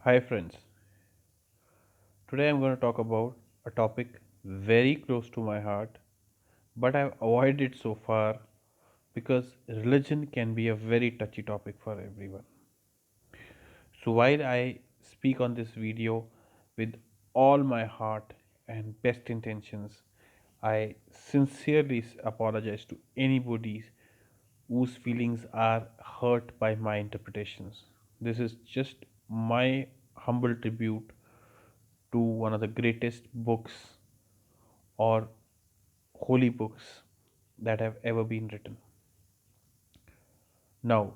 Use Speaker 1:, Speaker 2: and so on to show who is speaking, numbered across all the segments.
Speaker 1: Hi friends, today I'm going to talk about a topic very close to my heart, but I've avoided it so far because religion can be a very touchy topic for everyone. So while I speak on this video with all my heart and best intentions, I sincerely apologize to anybody whose feelings are hurt by my interpretations. This is just my humble tribute to one of the greatest books or holy books that have ever been written. Now,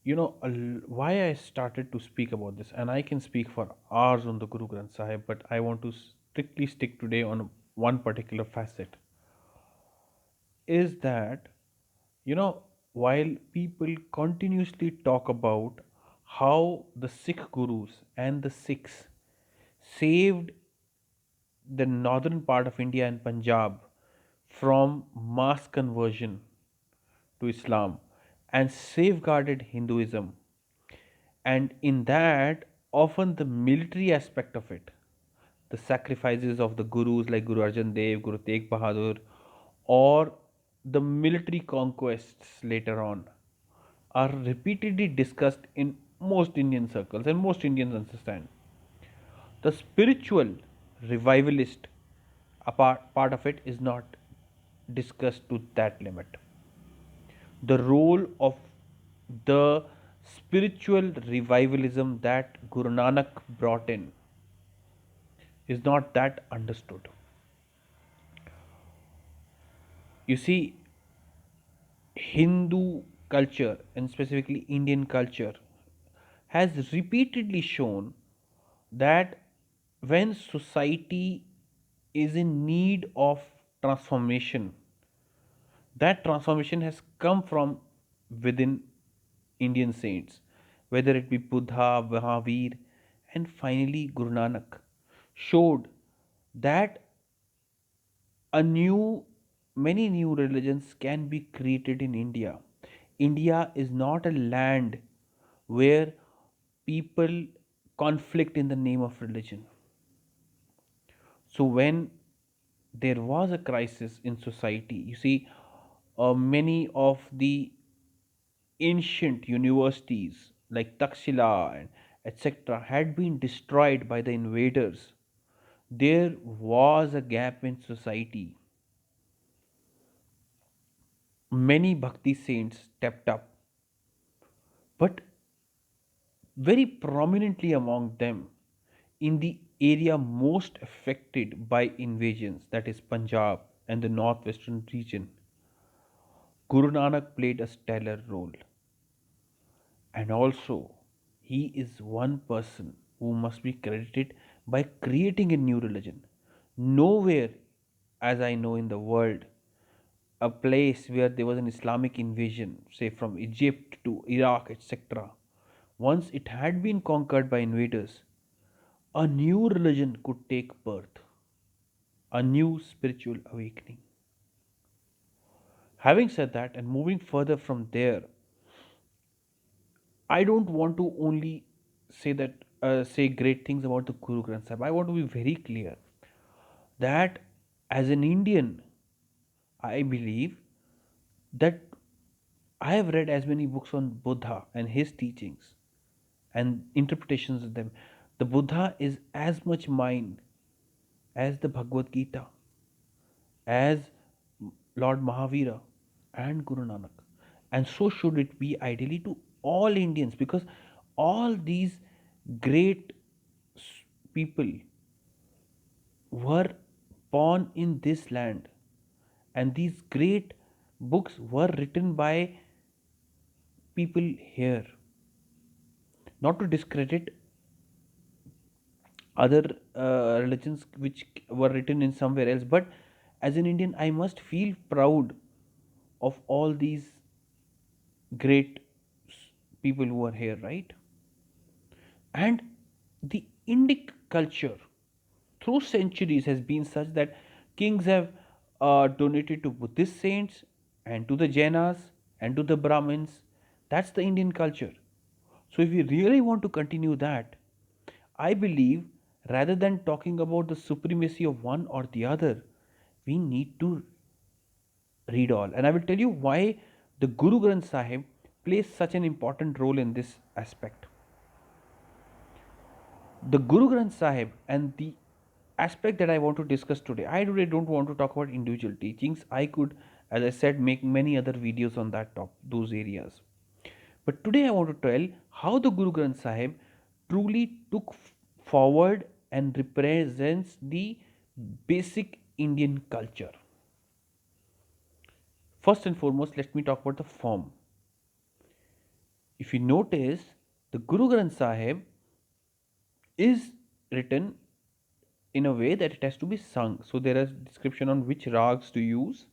Speaker 1: why I started to speak about this, and I can speak for hours on the Guru Granth Sahib, but I want to strictly stick today on one particular facet. Is that, you know, while people continuously talk about how the Sikh gurus and the Sikhs saved the northern part of India and Punjab from mass conversion to Islam and safeguarded Hinduism. And in that, often the military aspect of it, the sacrifices of the gurus like Guru Arjan Dev, Guru Tegh Bahadur, or the military conquests later on, are repeatedly discussed in most Indian circles, and most Indians understand. The spiritual revivalist part of it is not discussed to that limit. The role of the spiritual revivalism that Guru Nanak brought in is not that understood. You see, Hindu culture and specifically Indian culture has repeatedly shown that when society is in need of transformation, that transformation has come from within Indian saints, whether it be Buddha, Mahavir, and finally Guru Nanak, showed that a new many new religions can be created in India. India is not a land where people conflict in the name of religion. So when there was a crisis in society, you see, many of the ancient universities like Takshila and etc. had been destroyed by the invaders. There was a gap in society. Many bhakti saints stepped up, but very prominently among them in the area most affected by invasions, that is Punjab and the northwestern region, Guru Nanak played a stellar role. And also, he is one person who must be credited by creating a new religion. Nowhere, as I know in the world, a place where there was an Islamic invasion, say from Egypt to Iraq, etc., once it had been conquered by invaders, a new religion could take birth, a new spiritual awakening. Having said that, and moving further from there, I don't want to only say great things about the Guru Granth Sahib. I want to be very clear that as an Indian, I believe that I have read as many books on Buddha and his teachings and interpretations of them. The Buddha is as much mine as the Bhagavad Gita, as Lord Mahavira and Guru Nanak. And so should it be ideally to all Indians, because all these great people were born in this land, and these great books were written by people here. Not to discredit other religions which were written in somewhere else, but as an Indian, I must feel proud of all these great people who are here, right? And the Indic culture through centuries has been such that kings have donated to Buddhist saints and to the Jainas and to the Brahmins. That's the Indian culture. So if we really want to continue that, I believe rather than talking about the supremacy of one or the other, we need to read all. And I will tell you why the Guru Granth Sahib plays such an important role in this aspect. The Guru Granth Sahib and the aspect that I want to discuss today, I today don't want to talk about individual teachings. I could, as I said, make many other videos on that top those areas. But today I want to tell how the Guru Granth Sahib truly took forward and represents the basic Indian culture. First and foremost, let me talk about the form. If you notice, the Guru Granth Sahib is written in a way that it has to be sung. So there is description on which rags to use,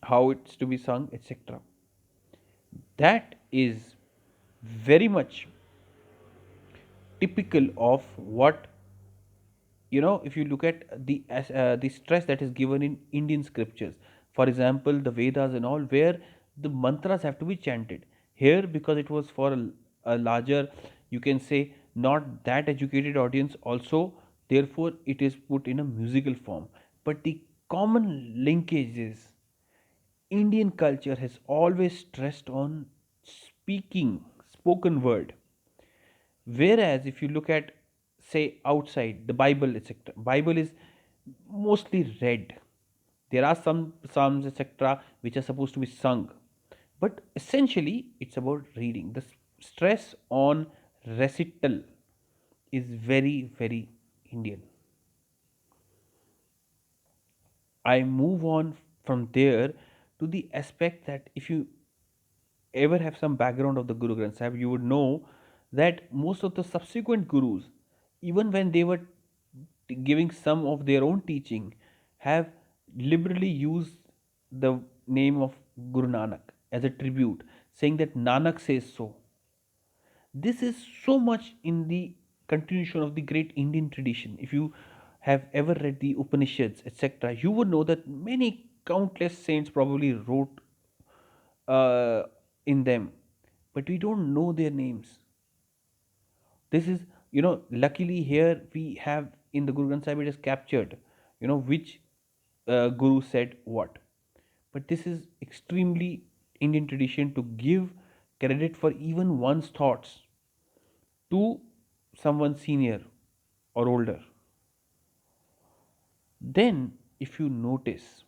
Speaker 1: how it's to be sung, etc. That is very much typical of what, if you look at the stress that is given in Indian scriptures, for example the Vedas and all, where the mantras have to be chanted. Here, because it was for a larger, you can say, not that educated audience also, therefore it is put in a musical form. But the common linkage is Indian culture has always stressed on speaking, spoken word. Whereas if you look at, say, outside the Bible, etc., Bible is mostly read. There are some psalms, etc., which are supposed to be sung, but essentially it's about reading. The stress on recital is very, very Indian. I move on from there to the aspect that if you ever have some background of the Guru Granth Sahib, you would know that most of the subsequent gurus, even when they were giving some of their own teaching, have liberally used the name of Guru Nanak as a tribute, saying that Nanak says so. This is so much in the continuation of the great Indian tradition. If you have ever read the Upanishads, etc., you would know that many countless saints probably wrote uh, in them, but we don't know their names. This is, luckily here we have in the Guru Granth Sahib it is captured, which guru said what. But this is extremely Indian tradition to give credit for even one's thoughts to someone senior or older. Then, if you notice,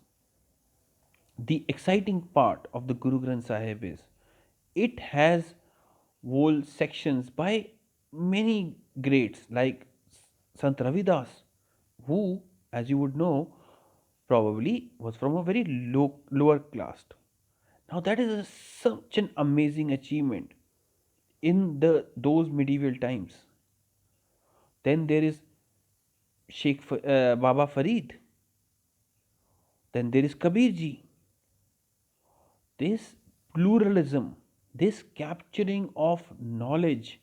Speaker 1: the exciting part of the Guru Granth Sahib is it has whole sections by many greats like Sant Ravidas, who, as you would know, probably was from a very lower class. Now that is such an amazing achievement in those medieval times. Then there is Baba Farid. Then there is Kabirji. This pluralism, this capturing of knowledge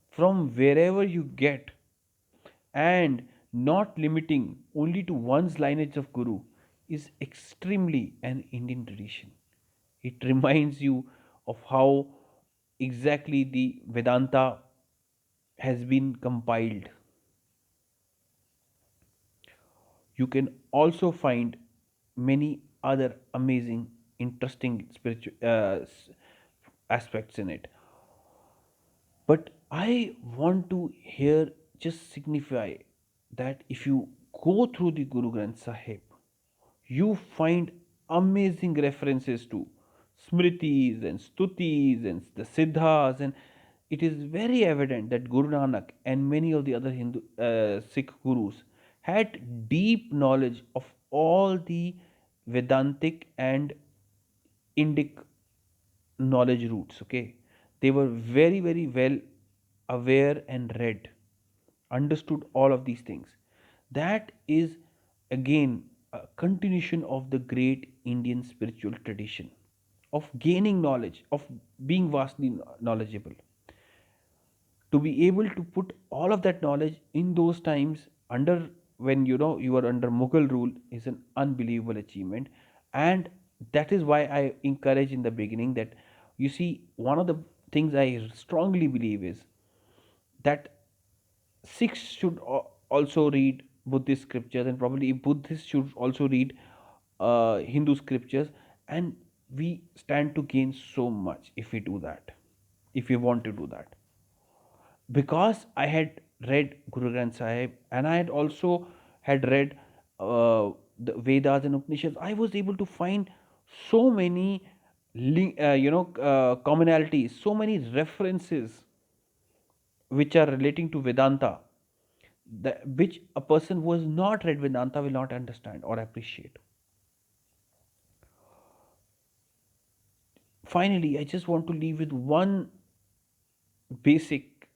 Speaker 1: from wherever you get, and not limiting only to one's lineage of Guru, is extremely an Indian tradition. It reminds you of how exactly the Vedanta has been compiled. You can also find many other amazing, interesting spiritual aspects in it. But I want to here just signify that if you go through the Guru Granth Sahib, you find amazing references to smritis and stutis and the siddhas, and it is very evident that Guru Nanak and many of the other Hindu Sikh gurus had deep knowledge of all the Vedantic and Indic knowledge roots. Okay, they were very, very well aware and read, understood all of these things. That is again a continuation of the great Indian spiritual tradition of gaining knowledge, of being vastly knowledgeable. To be able to put all of that knowledge in those times, under when you are under Mughal rule, is an unbelievable achievement. And that is why I encourage in the beginning that, you see, one of the things I strongly believe is that Sikhs should also read Buddhist scriptures, and probably Buddhists should also read Hindu scriptures, and we stand to gain so much if we do that, if we want to do that. Because I had read Guru Granth Sahib, and I had also had read the Vedas and Upanishads, I was able to find so many commonalities, so many references which are relating to Vedanta, which a person who has not read Vedanta will not understand or appreciate. Finally, I just want to leave with one basic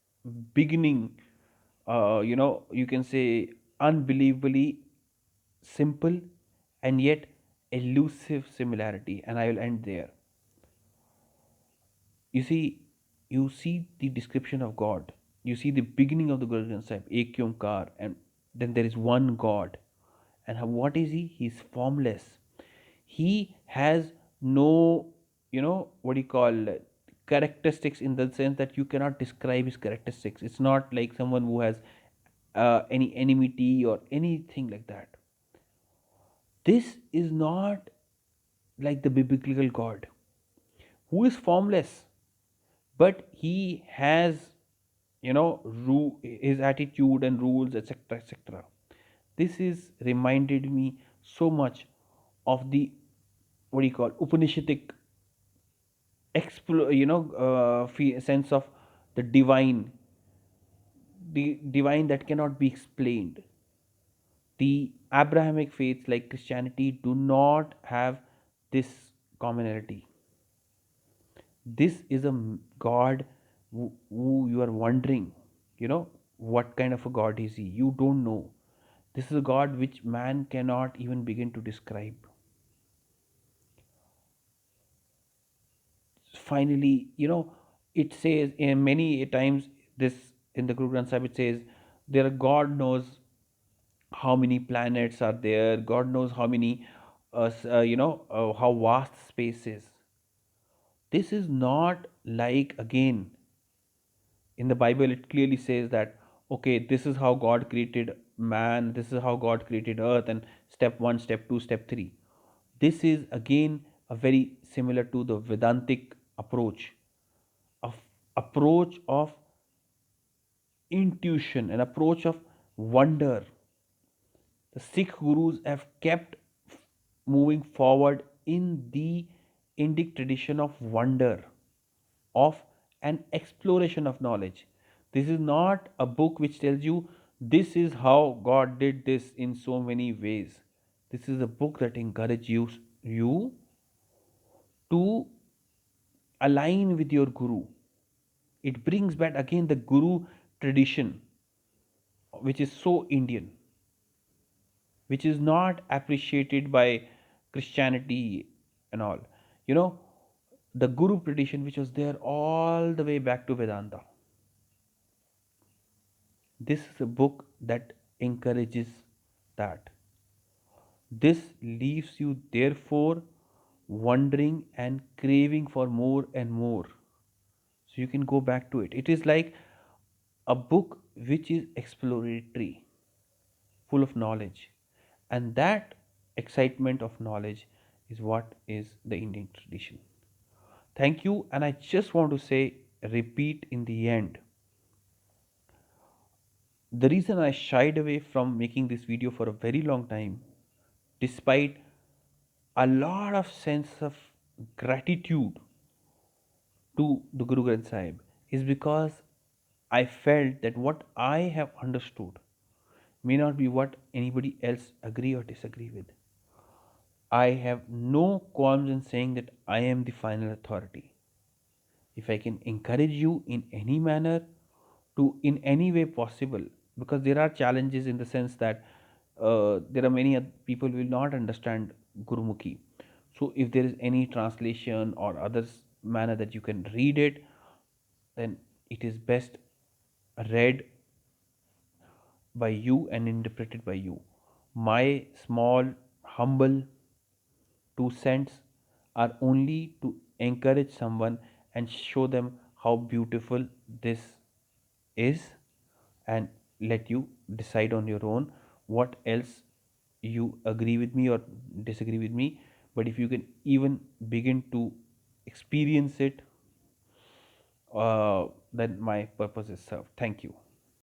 Speaker 1: beginning, you can say unbelievably simple and yet elusive similarity, and I will end there. You see, you see the description of God. You see the beginning of the Guru Granth Sahib, Ek Onkar, and then there is one God. And what is he? He is formless. He has no, what do you call, characteristics, in the sense that you cannot describe his characteristics. It's not like someone who has any enmity or anything like that. This is not like the biblical God, who is formless, but he has, his attitude and rules, etc., etc. This is reminded me so much of the, what do you call, Upanishadic sense of the divine, the divine that cannot be explained. The Abrahamic faiths like Christianity do not have this commonality. This is a God who you are wondering, what kind of a God is he? You don't know. This is a God which man cannot even begin to describe. Finally, it says in many times, this in the Guru Granth Sahib, it says there are, God knows how many planets are there, God knows how many how vast space is. This is not like, again, in the Bible it clearly says that, okay, this is how God created man, this is how God created earth, and step 1, step 2, step 3. This is again a very similar to the Vedantic approach, of approach of intuition, an approach of wonder. The Sikh gurus have kept moving forward in the Indic tradition of wonder, of an exploration of knowledge. This is not a book which tells you this is how God did this in so many ways. This is a book that encourages you to align with your guru. It brings back again the guru tradition, which is so Indian, which is not appreciated by Christianity and all. You know, the Guru tradition, which was there all the way back to Vedanta. This is a book that encourages that. This leaves you, therefore, wondering and craving for more and more. So you can go back to it. It is like a book which is exploratory, full of knowledge. And that excitement of knowledge is what is the Indian tradition. Thank you. And I just want to say, repeat in the end. The reason I shied away from making this video for a very long time, despite a lot of sense of gratitude to the Guru Granth Sahib, is because I felt that what I have understood may not be what anybody else agree or disagree with. I have no qualms in saying that I am the final authority. If I can encourage you in any manner, to in any way possible, because there are challenges in the sense that there are many people will not understand Gurumukhi. So if there is any translation or other manner that you can read it, then it is best read by you and interpreted by you. My small, humble 2 cents are only to encourage someone and show them how beautiful this is, and let you decide on your own what else you agree with me or disagree with me. But if you can even begin to experience it, then my purpose is served. Thank you.